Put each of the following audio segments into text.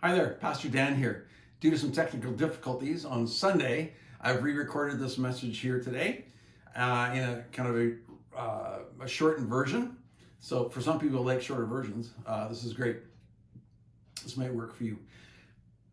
Hi there, Pastor Dan here. Due to some technical difficulties on Sunday, I've re-recorded this message here today in a kind of a shortened version. So for some people who like shorter versions, this is great. This might work for you.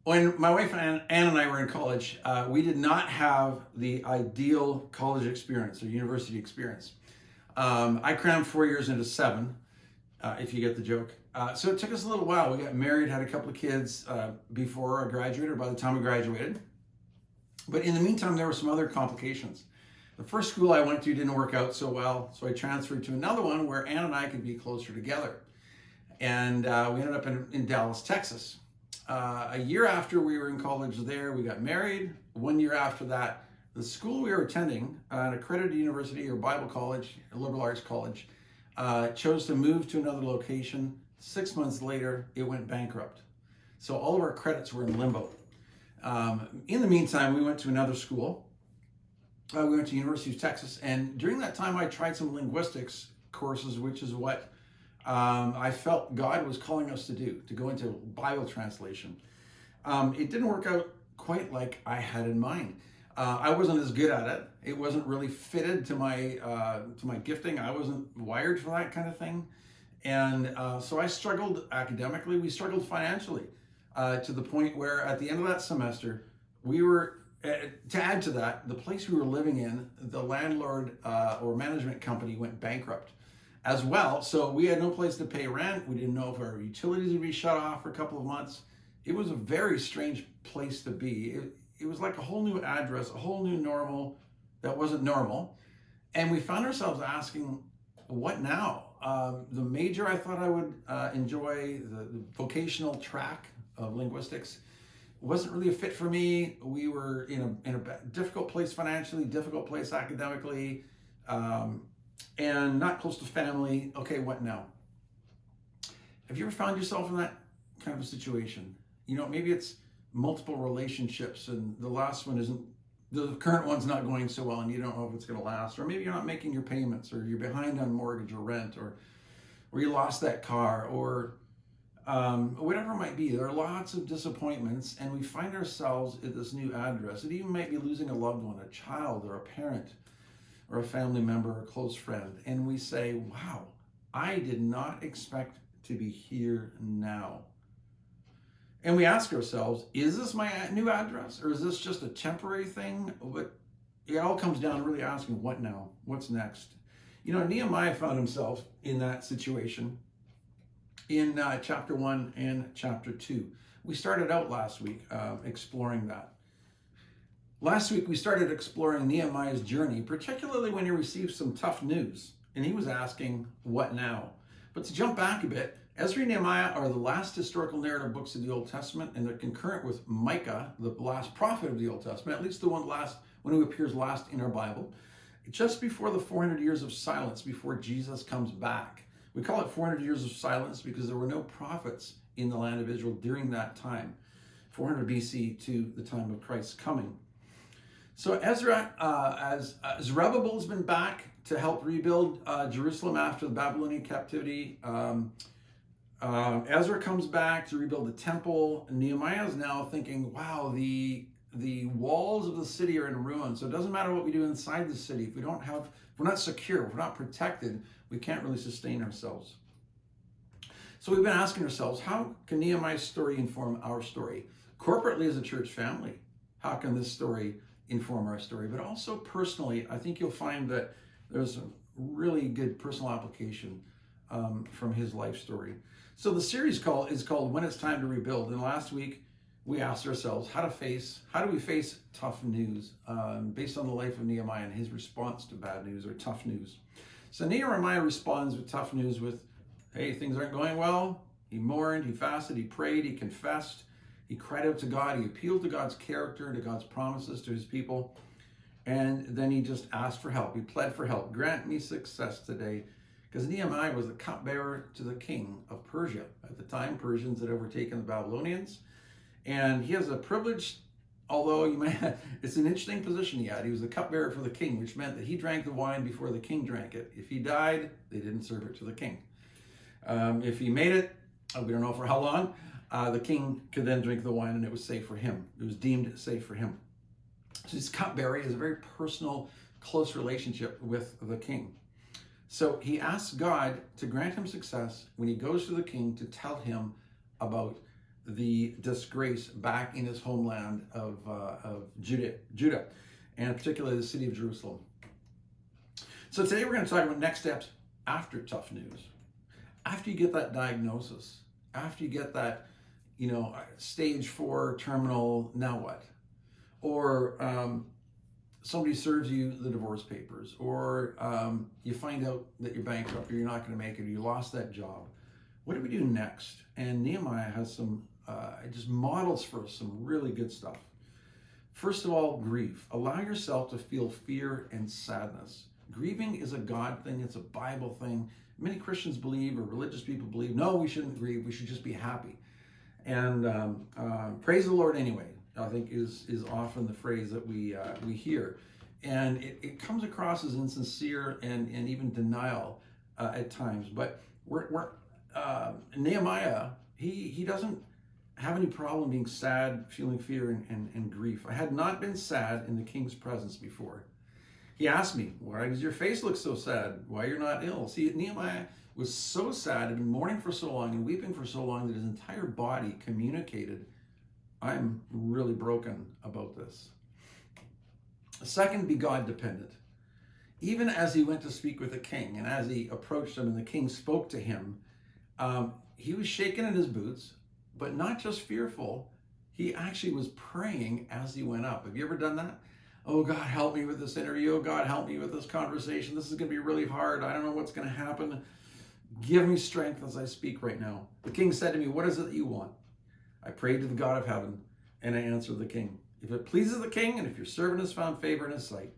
When my wife Ann and I were in college, we did not have the ideal college experience or university experience. I crammed 4 years into 7, if you get the joke. So it took us a little while. We got married, had a couple of kids before I graduated, or by the time I graduated. But in the meantime, there were some other complications. The first school I went to didn't work out so well, so I transferred to another one where Ann and I could be closer together. And we ended up in Dallas, Texas. A year after we were in college there, we got married. 1 year after that, the school we were attending, an accredited university or Bible college, a liberal arts college, chose to move to another location. 6 months later, it went bankrupt. So all of our credits were in limbo. In the meantime, we went to another school. We went to University of Texas, and during that time, I tried some linguistics courses, which is what I felt God was calling us to do, to go into Bible translation. It didn't work out quite like I had in mind. I wasn't as good at it. It wasn't really fitted to my gifting. I wasn't wired for that kind of thing. And so I struggled academically. We struggled financially to the point where at the end of that semester, we were, to add to that, the place we were living in, the landlord or management company went bankrupt as well. So we had no place to pay rent. We didn't know if our utilities would be shut off for a couple of months. It was a very strange place to be. It was like a whole new address, a whole new normal that wasn't normal. And we found ourselves asking, what now? The major I thought I would enjoy, the vocational track of linguistics, wasn't really a fit for me. We were in a difficult place financially, difficult place academically, and not close to family. Okay, what now? Have you ever found yourself in that kind of a situation? You know, maybe it's multiple relationships and the current one's not going so well and you don't know if it's going to last, or maybe you're not making your payments, or you're behind on mortgage or rent, or you lost that car, or whatever it might be. There are lots of disappointments, and we find ourselves at this new address. It even might be losing a loved one, a child or a parent or a family member or a close friend, and we say, wow, I did not expect to be here now. And we ask ourselves, is this my new address, or is this just a temporary thing? But it all comes down to really asking, what now? What's next? You know, Nehemiah found himself in that situation in chapter 1 and chapter 2. We started out last week exploring that. Last week, we started exploring Nehemiah's journey, particularly when he received some tough news, and he was asking, what now? But to jump back a bit, Ezra and Nehemiah are the last historical narrative books of the Old Testament, and they're concurrent with Micah, the last prophet of the Old Testament, at least the one who appears last in our Bible, just before the 400 years of silence before Jesus comes back. We call it 400 years of silence because there were no prophets in the land of Israel during that time, 400 BC to the time of Christ's coming. So Ezra, as Zerubbabel has been back to help rebuild Jerusalem after the Babylonian captivity. Ezra comes back to rebuild the temple. Nehemiah is now thinking, wow, the walls of the city are in ruin. So it doesn't matter what we do inside the city. If we're not secure, if we're not protected, we can't really sustain ourselves. So we've been asking ourselves, how can Nehemiah's story inform our story? Corporately as a church family, how can this story inform our story? But also personally, I think you'll find that there's a really good personal application from his life story. So the series is called When It's Time to Rebuild. And last week, we asked ourselves how do we face tough news based on the life of Nehemiah and his response to bad news or tough news. So Nehemiah responds with tough news with, hey, things aren't going well. He mourned, he fasted, he prayed, he confessed, he cried out to God, he appealed to God's character, to God's promises to his people, and then he just asked for help. He pled for help. Grant me success today. Because Nehemiah was the cupbearer to the king of Persia. At the time, Persians had overtaken the Babylonians. And he has a privilege, although it's an interesting position he had. He was the cupbearer for the king, which meant that he drank the wine before the king drank it. If he died, they didn't serve it to the king. If he made it, we don't know for how long, the king could then drink the wine and it was safe for him. It was deemed safe for him. So his cupbearer is a very personal, close relationship with the king. So he asks God to grant him success when he goes to the king to tell him about the disgrace back in his homeland of Judah, and particularly the city of Jerusalem. So today we're going to talk about next steps after tough news. After you get that diagnosis, after you get that, stage 4 terminal, now what? Or somebody serves you the divorce papers, or you find out that you're bankrupt, or you're not going to make it, or you lost that job. What do we do next? And Nehemiah has some, just models for us some really good stuff. First of all, grieve. Allow yourself to feel fear and sadness. Grieving is a God thing. It's a Bible thing. Many Christians believe, or religious people believe, no, we shouldn't grieve. We should just be happy. And praise the Lord anyway, I think is often the phrase that we hear. And it comes across as insincere and even denial at times. But Nehemiah, he doesn't have any problem being sad, feeling fear and grief. I had not been sad in the king's presence before. He asked me, why does your face look so sad? Why you're not ill? See, Nehemiah was so sad, had been mourning for so long and weeping for so long that his entire body communicated, I'm really broken about this. Second, be God dependent. Even as he went to speak with the king and as he approached him and the king spoke to him, he was shaking in his boots, but not just fearful. He actually was praying as he went up. Have you ever done that? Oh, God, help me with this interview. Oh, God, help me with this conversation. This is going to be really hard. I don't know what's going to happen. Give me strength as I speak right now. The king said to me, what is it that you want? I prayed to the God of heaven, and I answered the king. If it pleases the king, and if your servant has found favor in his sight,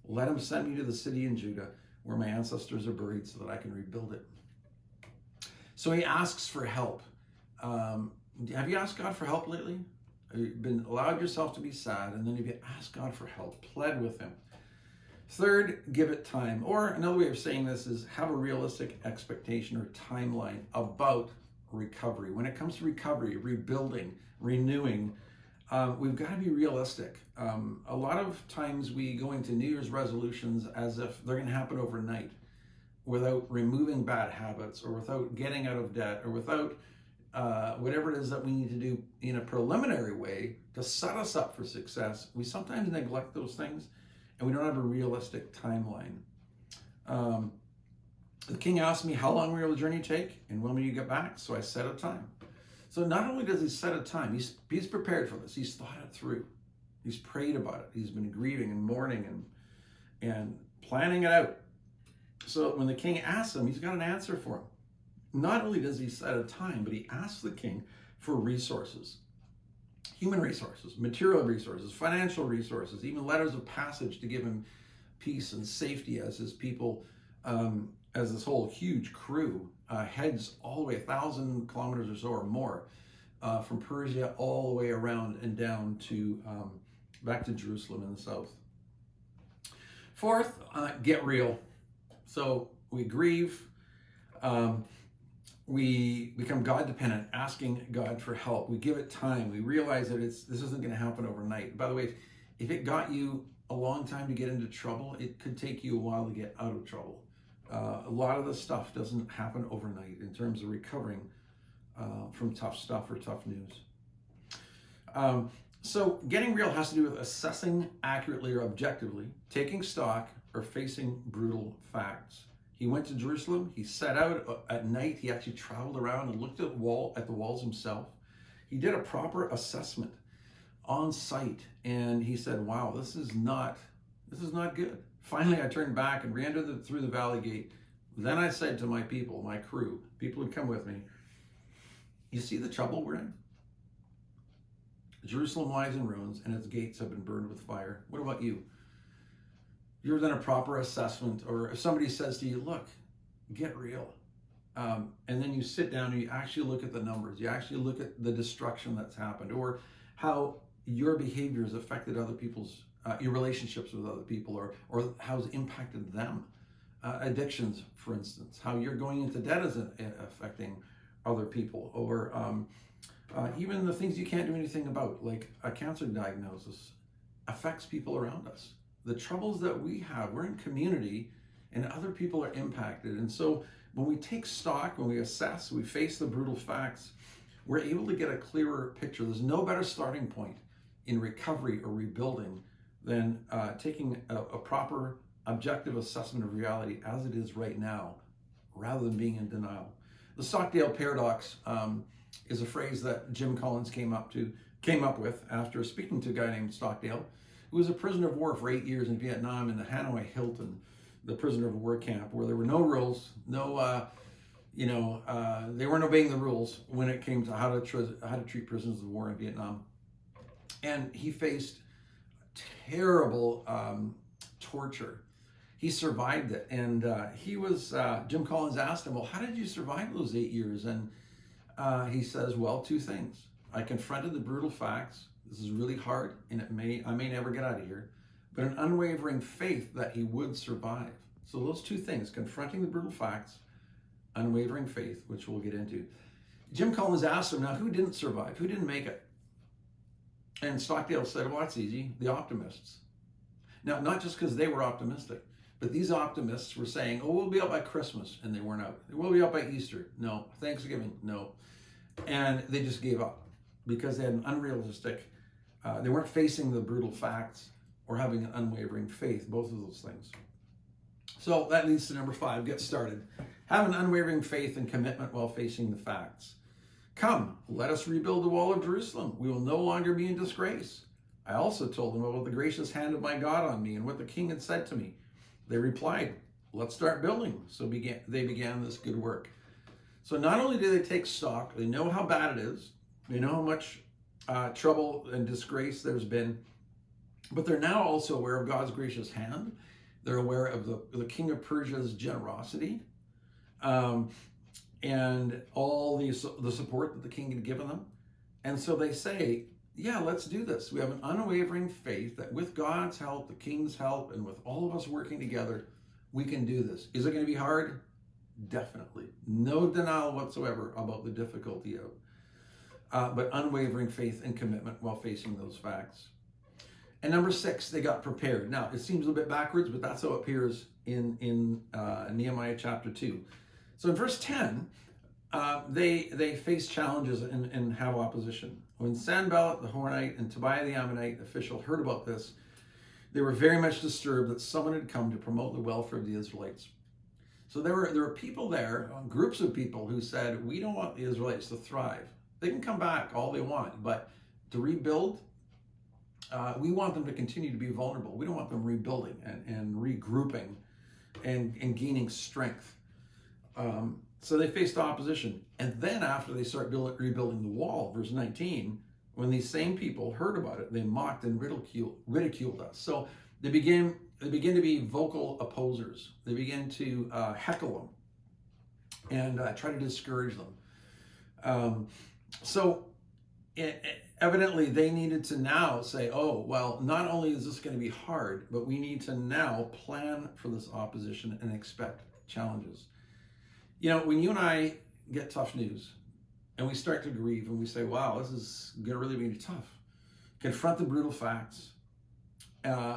let him send me to the city in Judah where my ancestors are buried so that I can rebuild it. So he asks for help. Have you asked God for help lately? Have you been allowed yourself to be sad, and then have you asked God for help, pled with him? Third, give it time. Or another way of saying this is have a realistic expectation or timeline about recovery. When it comes to recovery, rebuilding, renewing, we've got to be realistic. A lot of times we go into New Year's resolutions as if they're going to happen overnight without removing bad habits or without getting out of debt or without whatever it is that we need to do in a preliminary way to set us up for success. We sometimes neglect those things and we don't have a realistic timeline. The king asked me, how long will the journey take and when will you get back? So I set a time. So not only does he set a time, he's prepared for this. He's thought it through. He's prayed about it. He's been grieving and mourning and planning it out. So when the king asks him, he's got an answer for him. Not only does he set a time, but he asks the king for resources. Human resources, material resources, financial resources, even letters of passage to give him peace and safety as his people, as this whole huge crew heads all the way 1,000 kilometers or so or more from Persia all the way around and down to back to Jerusalem in the south. Fourth, get real. So we grieve, we become God dependent, asking God for help. We give it time. We realize that this isn't going to happen overnight. By the way, if it got you a long time to get into trouble, it could take you a while to get out of trouble. A lot of this stuff doesn't happen overnight in terms of recovering from tough stuff or tough news. So getting real has to do with assessing accurately or objectively, taking stock, or facing brutal facts. He went to Jerusalem. He set out at night. He actually traveled around and looked at the walls himself. He did a proper assessment on site, and he said, wow, this is not good. Finally, I turned back and re-entered through the valley gate. Then I said to my people, my crew, people who come with me, you see the trouble we're in? Jerusalem lies in ruins, and its gates have been burned with fire. What about you? You've done a proper assessment, or if somebody says to you, look, get real. And then you sit down and you actually look at the numbers. You actually look at the destruction that's happened, or how your behavior has affected other people's, your relationships with other people, or how it's impacted them. Addictions, for instance, how you're going into debt is affecting other people, or Even the things you can't do anything about, like a cancer diagnosis, affects people around us. The troubles that we have, we're in community and other people are impacted. And so when we take stock, when we assess, we face the brutal facts, we're able to get a clearer picture. There's no better starting point in recovery or rebuilding than taking a proper objective assessment of reality as it is right now, rather than being in denial. The Stockdale paradox is a phrase that Jim Collins came up with after speaking to a guy named Stockdale, who was a prisoner of war for 8 years in Vietnam in the Hanoi Hilton, the prisoner of war camp, where there were no rules, they weren't obeying the rules when it came to how to treat prisoners of war in Vietnam. And he faced terrible torture. He survived it, and Jim Collins asked him, well, how did you survive those 8 years? And he says, well, two things. I confronted the brutal facts. This is really hard, and I may never get out of here, but an unwavering faith that he would survive. So those two things, confronting the brutal facts, unwavering faith, which we'll get into. Jim Collins asked him, now, who didn't survive? Who didn't make it? And Stockdale said, well, that's easy, the optimists. Now, not just because they were optimistic, but these optimists were saying, oh, we'll be out by Christmas, and they weren't out. We'll be out by Easter. No. Thanksgiving. No. And they just gave up because they had an unrealistic, they weren't facing the brutal facts or having an unwavering faith, both of those things. So that leads to number 5, get started. Have an unwavering faith and commitment while facing the facts. Come, let us rebuild the wall of Jerusalem. We will no longer be in disgrace. I also told them about the gracious hand of my God on me and what the king had said to me. They replied, let's start building. So they began this good work. So not only do they take stock, they know how bad it is, they know how much trouble and disgrace there's been, but they're now also aware of God's gracious hand. They're aware of the king of Persia's generosity, and all the support that the king had given them. And so they say, yeah, let's do this. We have an unwavering faith that with God's help, the king's help, and with all of us working together, we can do this. Is it going to be hard? Definitely. No denial whatsoever about the difficulty of it. But unwavering faith and commitment while facing those facts. And number 6, they got prepared. Now, it seems a little bit backwards, but that's how it appears in Nehemiah chapter 2. So in verse 10, they face challenges and have opposition. When Sanballat the Horonite and Tobiah the Ammonite official heard about this, they were very much disturbed that someone had come to promote the welfare of the Israelites. So there were people there, groups of people who said, we don't want the Israelites to thrive. They can come back all they want, but to rebuild, we want them to continue to be vulnerable. We don't want them rebuilding and regrouping and gaining strength. So they faced opposition. And then after they start rebuilding the wall, verse 19, when these same people heard about it, they mocked and ridiculed us. So they begin to be vocal opposers. They begin to heckle them and try to discourage them. Evidently, they needed to now say, oh, well, not only is this going to be hard, but we need to now plan for this opposition and expect challenges. You know, when you and I get tough news and we start to grieve and we say, wow, this is going to really be tough, confront the brutal facts.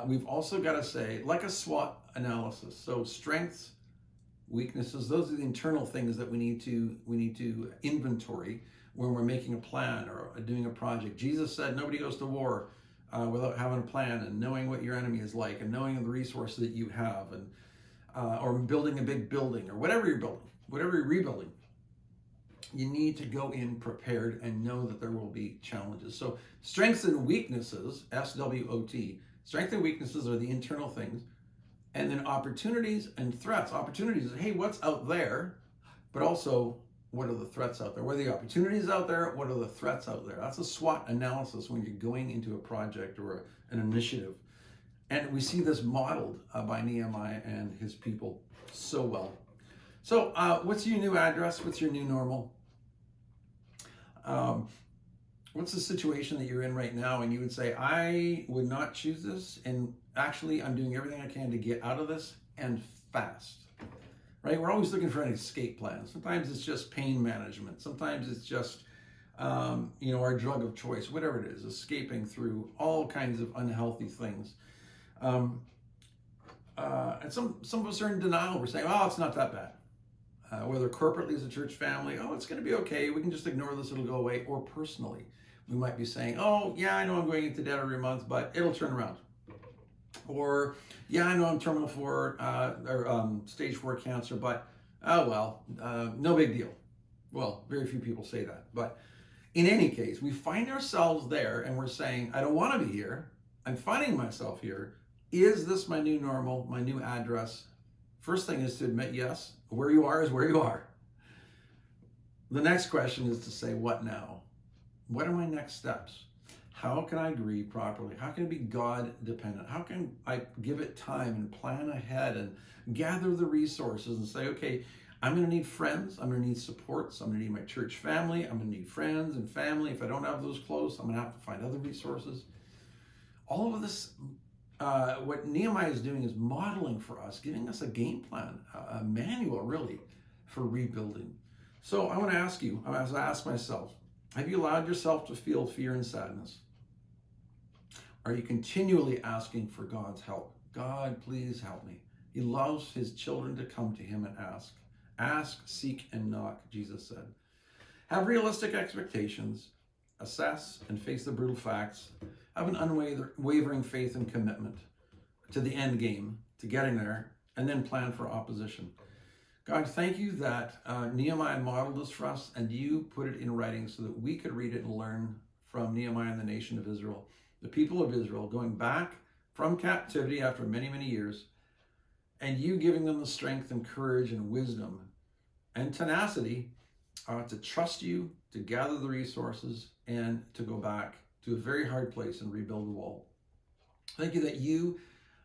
We've also got to say, like a SWOT analysis, so strengths, weaknesses, those are the internal things that we need to inventory when we're making a plan or doing a project. Jesus said nobody goes to war without having a plan and knowing what your enemy is like and knowing the resources that you have, and or building a big building or whatever you're building, whatever you're rebuilding. You need to go in prepared and know that there will be challenges. So strengths and weaknesses, SWOT, strengths and weaknesses are the internal things. And then opportunities and threats. Opportunities is, hey, what's out there? But also, what are the threats out there? What are the opportunities out there? What are the threats out there? That's a SWOT analysis when you're going into a project or an initiative. And we see this modeled by Nehemiah and his people so well. So what's your new address? What's your new normal? What's the situation that you're in right now? And you would say, I would not choose this. And actually, I'm doing everything I can to get out of this, and fast. Right? We're always looking for an escape plan. Sometimes it's just pain management. Sometimes it's just our drug of choice, whatever it is, escaping through all kinds of unhealthy things. Um, and some of us are in denial. We're saying, oh, it's not that bad. Whether corporately as a church family, oh, it's going to be okay. We can just ignore this. It'll go away. Or personally, we might be saying, oh, yeah, I know I'm going into debt every month, but it'll turn around. Or, yeah, I know I'm terminal 4 or stage 4 cancer, but oh, well, no big deal. Well, very few people say that. But in any case, we find ourselves there and we're saying, I don't want to be here. I'm finding myself here. Is this my new normal, my new address? First thing is to admit, yes, where you are is where you are. The next question is to say, what now? What are my next steps? How can I grieve properly? How can I be God dependent? How can I give it time and plan ahead and gather the resources and say, okay, I'm going to need friends. I'm going to need supports. I'm going to need my church family. I'm going to need friends and family. If I don't have those close, I'm going to have to find other resources. All of this, what Nehemiah is doing is modeling for us, giving us a game plan, a manual really for rebuilding. So I want to ask you, as I ask myself, have you allowed yourself to feel fear and sadness? Are you continually asking for God's help? God, please help me. He loves his children to come to him and ask. Ask, seek, and knock, Jesus said. Have realistic expectations. Assess and face the brutal facts. Have an unwavering faith and commitment to the end game, to getting there, and then plan for opposition. God, thank you that Nehemiah modeled this for us and you put it in writing so that we could read it and learn from Nehemiah and the nation of Israel. The people of Israel going back from captivity after many, many years, and you giving them the strength and courage and wisdom and tenacity to trust you, to gather the resources, and to go back to a very hard place and rebuild the wall. Thank you that you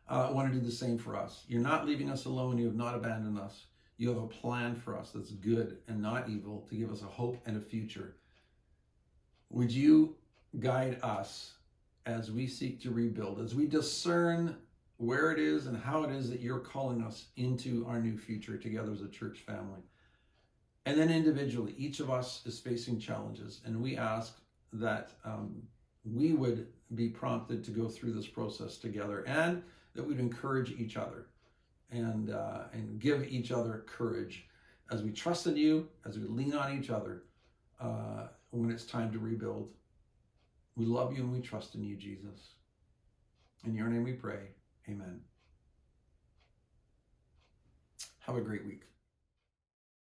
want to do the same for us. You're not leaving us alone. You have not abandoned us. You have a plan for us that's good and not evil, to give us a hope and a future. Would you guide us as we seek to rebuild, as we discern where it is and how it is that you're calling us into our new future together as a church family? And then individually, each of us is facing challenges, and we ask that we would be prompted to go through this process together, and that we'd encourage each other and give each other courage as we trust in you, as we lean on each other when it's time to rebuild. We love you and we trust in you, Jesus. In your name we pray. Amen. Have a great week.